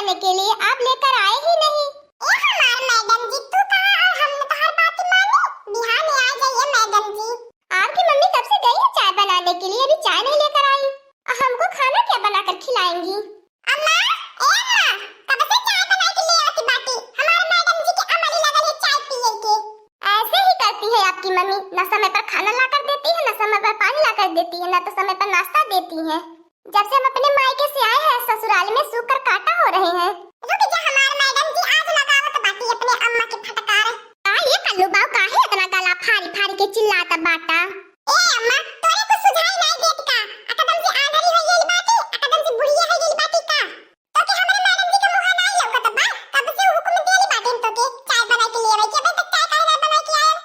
लाने के लिए, आप लेकर आए ही नहीं। ए हमार मैडम जी, तू कहाँ और हमने तो हर बात ही मानी। बिहार में आ जाइए मैडम जी। आपकी मम्मी कब से गई है चाय बनाने के लिए, अभी चाय नहीं लेकर आई। हमको खाना क्या बनाकर खिलाएंगी? अम्मा, ए अम्मा, कब से चाय बना के ले आती बाटी। हमारे मैडम जी के अमली लगल है चाय पिए के। ऐसे ही करती है आपकी मम्मी, न समय पर खाना लाकर देती है, न समय पर पानी लाकर देती है, न तो समय पर नाश्ता देती है। जब से हम अपने मायके से आए हैं ससुराल में सूख कर काटा हो रहे हैं। रुक जा हमारे मैडम जी, आज लगावत बाटी अपने अम्मा के फटकार। ये कल्लू बाऊ काहे इतना गला फाड़ी फाड़ी के चिल्लाता बाटा? ए अम्मा, तोरे कुछ सुझाई नहीं देत का। एकदम से आंधरी हो गेली बाटी, एकदम से बुढ़िया हो गेली बाटी का। तो के हमारे मैडम जी के मुंह नहीं लौकत बा। कब से हुक्म देली बाटी तो के चाय बना के ले आवे के। अबे तक चाय काहे ना बना के आए?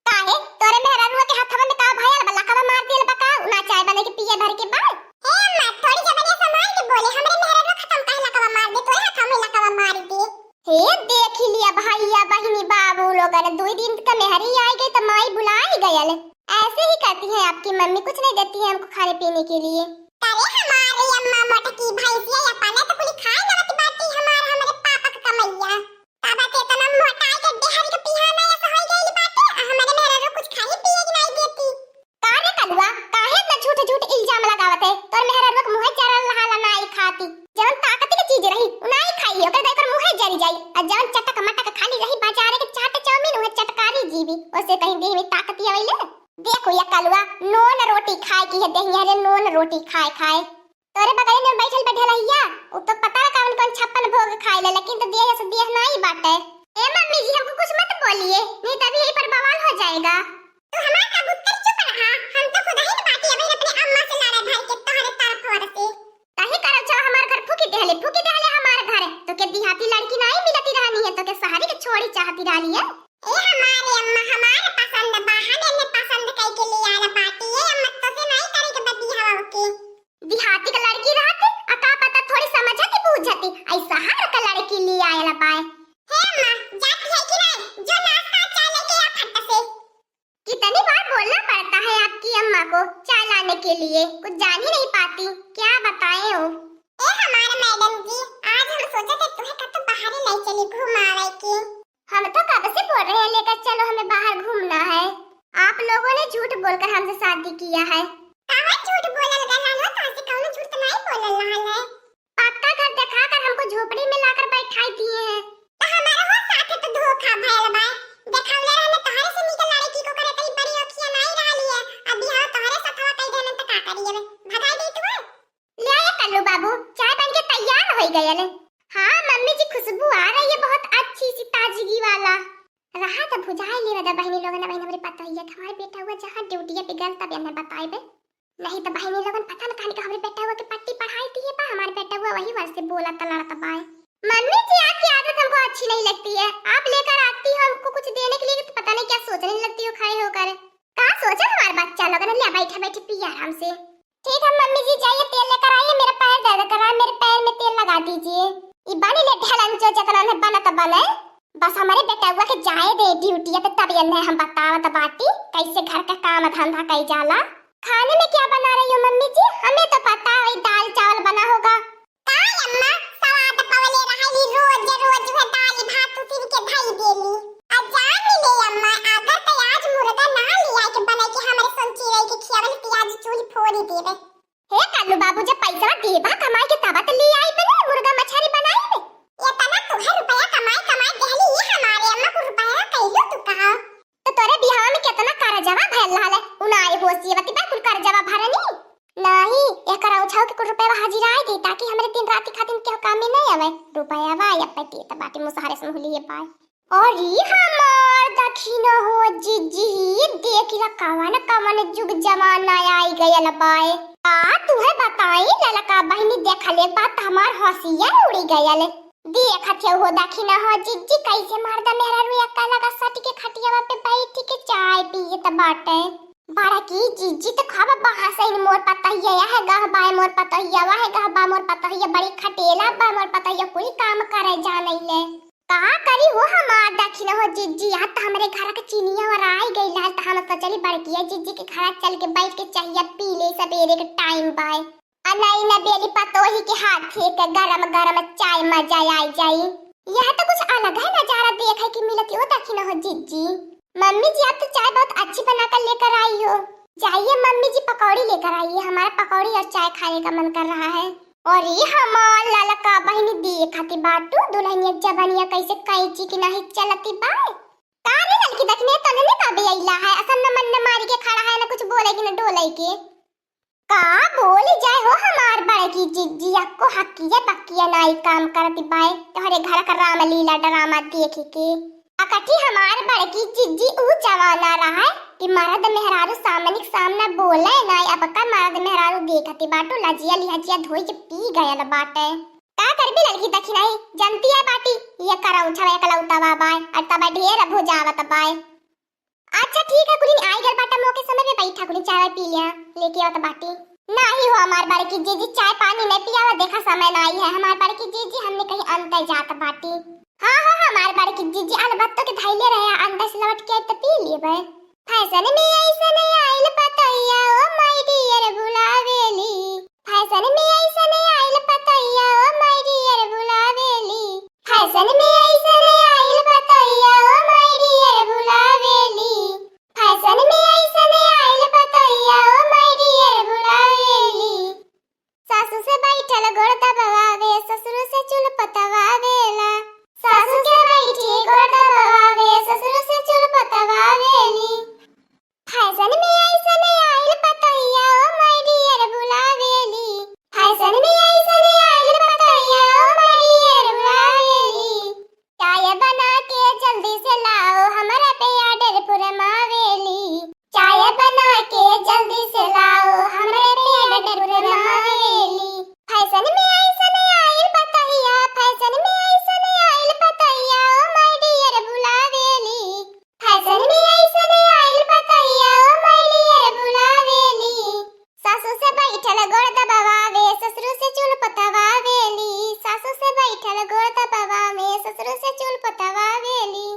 काहे तोरे मेहरारू के हाथवा में का भयल बला का मार देल बका ना चाय बने के पिए भर के बाद। ए अम्मा, थोड़ी जबरदस्ती संभाल के बोले। हमरे मेहरारू खत्म काहे लकवा मार दे, तोरे हाथ में लकवा मार दे। हे देख लिया भैया बहिनी बाबू लोगन, 2 दिन का मेहरी आई गई तो माई बुला ही गयल। ऐसे ही करती है आपकी मम्मी, कुछ नहीं देती है हमको खाने पीने के लिए। अरे हमारी अम्मा मोटकी भैंसिया या पाना तो कुली खाए ना मत बाटी। हमरे पापा का कमैया बाबा ते तना मोटाई के देहरी के पिहाना ऐसा हो गई बाटी। हमरे मेहरारू कुछ खाई पिए की नहीं देती। काहे कलुआ काहे इतना झूठ झूठ इल्जाम लगावत है? तोर मेहरारू के मुंह चरल रहाला नाई खाती। जवन ताकत की चीज रही उनाई खाई, ओकर देकर मुंह जरी जाई। और जवन चटक मटक खाली रही बाजारे के चाट चाउमीन हुए चटकारी जीवी, ओसे कहीं देह में ताकत आवेले। देखो ये कलुआ नोन रोटी खाए की है देहिया रे, नोन रोटी खाए खाए। तोरे बगल में बैठल बैठलैया उ तो पता है कौन कौन 56 भोग खाए ले, लेकिन तो देह से देह नहीं बाटे। ए मम्मी जी हमको कुछ मत बोलिए, नहीं तभी यही पर बवाल हो जाएगा। तू हमार कबूतर चुप रहा। हम तो खुद ही बाटी अबे अपने अम्मा से लड़ा भर के तोहरे तरफ वर से। काहे करब छ हमार घर फूकी देहले हमार घर। तो के देहाती लड़की नहीं मिलती रहनी है, तो के शहरी के छोड़ी चाहती रहनी है। ए हमारे अम्मा हमारे पसंद बहाने ने पसंद कई के लिए आला बाटी। ये अम्मा तो से नहीं करे के बदी हवा के। देहाती का लड़की रहती का पता थोड़ी समझती बूझती, ऐसा हर का लड़की ले आयला पाए। हे अम्मा, जाती है कि नहीं जो नाश्ता चाय लेके आ फट से। कितनी बार बोलना पड़ता है आपकी अम्मा को चाय लाने के लिए, कुछ जान ही नहीं पाती। क्या बताएं हो? ए हमारे मैडम जी, आज हम सोचे थे तुम्हें कतो बाहर नहीं चली घुमावे की। हम तो कब से बोल रहे हैं लेकर चलो हमें बाहर घूमना है। आप लोगों ने झूठ बोलकर हमसे शादी किया है। कहां झूठ बोलल गलाल हो? तो से कौन झूठ नहीं बोलल रहल है। पक्का घर दिखाकर हमको झोपड़ी में लाकर बैठाई दिए हैं। तो हमारा हो साथ तो धोखा भयल बा। देखावले रहने तोहरे से निकल लड़की को करे कई बड़ी अखियां नहीं रहली है। अभी हां तोहरे साथवा कई देने त का करिए भगाई दे तू। ले आया कल्लू बाबू, चाय बन के तैयार हो गई है। हाँ मम्मी जी, खुशबू आ रही है बहुत अच्छी सी ताजगी वाला। रहा तो भुजाई ले बदा बहनी लोगन ने बहन हमरे पता ही है हमारे बेटा हुआ जहां ड्यूटी पे गल तब हमने बताए बे। नहीं तो बहनी लोगन पता न कहानी का हमरे बेटा हुआ के पट्टी पढ़ाई थी है, हमारे बेटा हुआ वही वर्ष से बोला तला तबाए। मम्मी जी आपकी आदत हमको अच्छी नहीं लगती है। आप लेकर आती हो हमको कुछ देने के लिए तो पता नहीं क्या सोचने लगती हो खड़े होकर। कहां सोचा हमारे बच्चा लोगन ले बैठे बैठे पिया आराम से। ठीक है मम्मी जी, जाइए तेल लेकर आइए, मेरा पैर दर्द कर रहा है, मेरे पैर में तेल लगा दीजिए। ई बनी ले ढलन जो जतना ने बना त बने, बस हमारे बेटा हुआ के जाए दे ड्यूटी पे तब ये हम बतावत बाटी कैसे घर का काम धंधा कई जाला। खाने में क्या बना रही हो मम्मी जी? हमें तो पता है दाल चावल बना होगा। काय अम्मा, सवाद पवले रहली रोज रोज वे दाल भात उसी के धई देली। अजान ले अम्मा, अगर तो आज मुर्गा ना लिया के बना के हमरे संची रही के खियावल प्याज चूल फोड़ी देबे। हे कालू बाबू जब पैसा देबा कमाई के तब तो ले आई बने मुर्गा मछली बनाई बे। ये तना तुहे रुपया कमाई कमाई देहली, ये हमारे अम्मा को रुपया कहियो तू कहा। तो तोरे बिहाव में कितना करजवा भरल रहले, उनाई होसियवती बा कुल करजवा भरनी नहीं। एकरा उछाव के कुल रुपया हाजिर आई दी ताकि हमरे दिन रात खातिर के काम में नहीं आवे। रुपया वा या पटी त बाटी मुसहारे से लिए पाए। और ये हमार दक्षिण हो जीजी, देख ला कवन कवन जुग जमाना आई गयल बाए। तू है बताई ललका बहनी देखले बात हमार हंसिया उड़ी गयल। देखत हो दक्षिण हो जीजी कैसे मर्दा मेरा रुया काला का सट के खटियावा पे बैठ के चाय पिए त बाटे। बारा की जीजी तो खावा बहा से मोर पतहिया है गह बाय मोर पतहिया वा है गह बा मोर पतहिया बड़ी खटेला बा मोर पतहिया कोई काम करे जाने ले। का करी हो हमार दक्षिण हो जीजी, या त हमरे घर के चीनिया और आई गई लाल त हम तो चली बड़की जीजी के घर चल के बैठ के चाहिए पी ले सवेरे के टाइम बाय। अनाई न बेली पतोही के हाथ के गरम गरम चाय मजा आई जाई। यह तो कुछ अलग है नजारा देखे की मिलती हो ताकि न हो जीजी। मम्मी जी आप तो चाय बहुत अच्छी बनाकर लेकर आई हो। जाइए मम्मी जी पकौड़ी लेकर आइए, हमारा पकौड़ी और चाय खाने का मन कर रहा है। और ये हमार ललका बहनी देखती बाटू दुल्हनिया जबनिया कैसे कैची की नहीं चलती बाय। काने लड़की देखने तो नहीं कभी आइला है, असन न मन न मारी के खड़ा है, न कुछ बोलेगी न डोलेगी। का बोली जाए हो हमार बड़की जीजी आपको हकिया बकिया नाई काम करती बाय तोहरे घर का रामलीला ड्रामा देख के। अकठी हमार बड़की जीजी ऊ जमाना रहा है कि मर्द मेहरारू सामने बोले नाई अब का मर्द मेहरारू देखती बाटू लजिया लिहजिया धोई के पी गयल बाटे। का करबी लड़की दखी नहीं जनती है बाटी ये करा उठा एकलौता बाय और तब ढेर भुजावत बाय। अच्छा ठीक है कुली आई गल बाटा मोके समय पे बैठा कुली चाय पी लिया लेके आवत बाटी। नहीं हो हमार बड़की जीजी चाय पानी नहीं पियावा देखा समय नहीं है हमार बड़की जीजी हमने कहीं अंतर जात बाटी। हाँ हमार बड़की जीजी अलबत्तो के धैले रहे अंदर से लौट के तो पी लिए बे। फैशन में ऐसा नहीं आइल पतैया ओ माय डियर बुलावेली, फैशन में ऐसा नहीं आइल पतैया ओ माय डियर बुलावेली, फैशन में ऐसा नहीं आइल पतैया ओ माय डियर बुलावेली, फैशन में ऐसा नहीं आइल पतैया ओ माय डियर बुलावेली। सासू से बैठल गोड़ दबावे ससुर से चुल पतवावेला, सासू के बैठी गोड़ दबावे ससुर से चुल पतवावेली, फैशन में ऐसा नहीं आइल पतैया ओ माय डियर बुलावेली, फैशन में ऐसा नहीं आइल पतैया ओ माय डियर बुलावेली। चाय बना के जल्दी से लाओ हमारा पे ऑर्डर फरमावेली, चाय बना के जल्दी से लाओ हमारे पे ऑर्डर फरमावेली, फैशन में ऐसा नहीं आइल पतैया, फैशन में ऐसा नहीं आइल पतैया ओ माय डियर बुलावेली, फैशन में ऐसा नहीं आइल पतैया ओ माय डियर बुलावेली। सासू से बैठल गोड़ दबावे ससुर से चुल पतवावेली, सासू से बैठल गोड़ दबावे ससुर से चुल पतवावेली,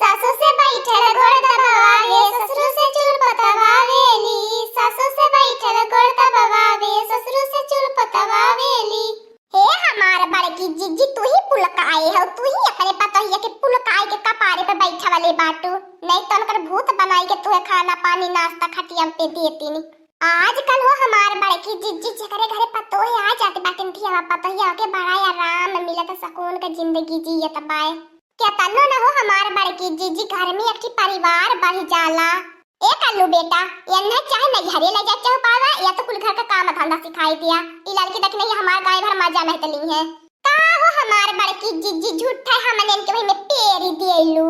सासू से बैठल गोड़ दबावे ससुर से चुल पतवावेली, सासू से बैठल गोड़ दबावे ससुर से चुल पतवावेली। हे हमार बड़की जीजी तू ही पुलकाए हो, तू ही अपने पतोहिया के पुलकाए के कपारे पे बैठा वाले बाटू, नहीं तो उनकर भूत बनाई के तुहे खाना पानी नाश्ता खटिया पे देती नी। आजकल हो हमार बड़की जीजी जकरे घरे पतोहे आ जाते बाकिन थिया पतोहिया के बड़ा आराम मिलत सुकून का जिंदगी जियत बाय। क्या तन्नो न हो हमार बड़की जीजी घर में एक परिवार बढ़ जाला। ए कल्लू बेटा यन्ने चाहे मैं घरे ले जा चाहे पावा या तो कुल घर का काम धंधा सिखाई दिया ई लड़की देखने ये हमार गाय भर मजा में तली है। का हो हमार बड़की जीजी झूठा हमने इनके भाई में पेरी देलू।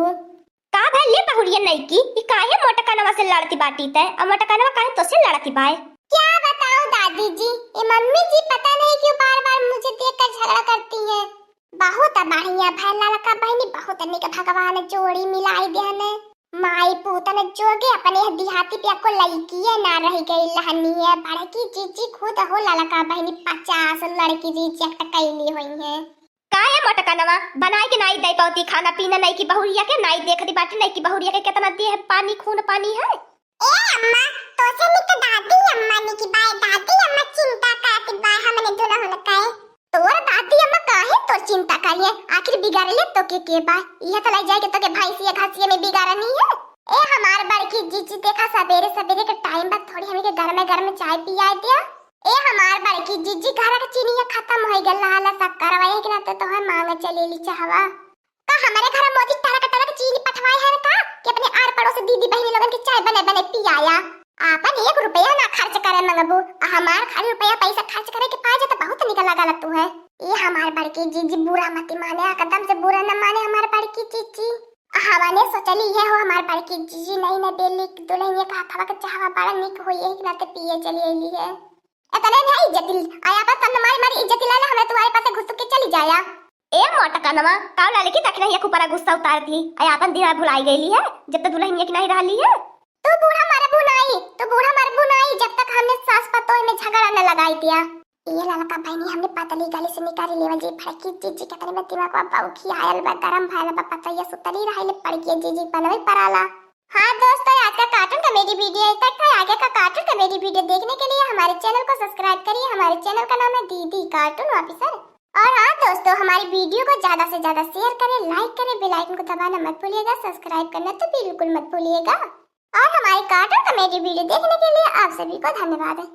का भाई ले बहुरिया नहीं की ई काहे मोटकानवा से लड़ती बाटी तय और मोटकानवा काहे तो से लड़ती बाय। क्या बताऊं दादी जी ये मम्मी जी पता नहीं क्यों बार-बार मुझे देखकर झगड़ा करती हैं। बहुत बढ़िया भैला का बहनी बहुत निक भगवान जोड़ी मिलाई देने माई पूतन जोगे अपने दिहाती पे को लड़की है ना रह गई लहनी है बड़की जीजी खुद हो ललका बहनी 50 लड़की रिजेक्ट कैली हुई है। काहे मोटकानवा बनाई के नाई दे पाती खाना पीना नहीं की बहुरिया के नाई देखती बाटी नहीं की बहुरिया के कितना दे है पानी खून पानी है। ए अम्मा तो से निक दादी अम्मा ने की बाय दादी अम्मा चिंता करती बाय हमने दुल्हन काहे तोर दादी अम्मा काहे तो चिंता करिए आखिर बिगाड़ ले तो के बा यह तो ले जाए के तो के भाई से घासिए में बिगाड़नी है। ए हमार बड़की जीजी देखा सवेरे सवेरे के टाइम बाद थोड़ी हमें के घर में चाय पिया दिया। ए हमार बड़की जीजी घर का चीनी खत्म हो गल लाला शक्कर वाए के नाते तो है मांग चलेली चाहवा का हमारे घर मोदी टरक चीनी पठवाए है का कि अपने आर पड़ोस दीदी बहनी लोगन के चाय बने पियाया आपन 1 रुपया ना खर्च करे मंगबू हमार खाली रुपया पैसा खर्च करे के पाए तो बहुत निकल लगा तू है। ये हमार बड़की जीजी बुरा मत माने कदम से बुरा न माने हमार बड़की जीजी हवाने सोचली है हो हमार बड़की जीजी नहीं न बेली दुल्हन का हवा के चाहवा बड़ा निक होई है कि ना ते पिए चली आईली है इतने नहीं इज्जत आया बस तन मारी इज्जत लाला हमें तुम्हारे पास घुस के चली जाया। ए मोटकानवा काव लाले की तक नहीं ऊपर गुस्सा उतार दी आय अपन दिरा भुलाई गईली है जब तक दुल्हन की नहीं रहली है। तू बूढ़ा मरबू नहीं जब तक हमने सास पतोई में झगड़ा न लगाई दिया। ये ललका बहनी हमने पतली गली से निकाली लेवल जी फड़की जीजी के तने में दिमाग में बाउखी आयल बा गरम भाला बा पता ये सुतली रहले पड़ के जीजी बनवे पराला हाँ दोस्तों, आज का कार्टून कॉमेडी वीडियो तक था। आगे का कार्टून कॉमेडी वीडियो देखने के लिए हमारे चैनल को सब्सक्राइब करिए। हमारे चैनल का नाम है दीदी कार्टून ऑफिसर। और हाँ दोस्तों, हमारी वीडियो को ज्यादा से ज्यादा शेयर करें, लाइक करें, बेल आइकन को दबाना मत भूलिएगा, सब्सक्राइब करना तो बिल्कुल मत भूलिएगा। और हमारे कार्टून कॉमेडी वीडियो देखने के लिए आप सभी को धन्यवाद।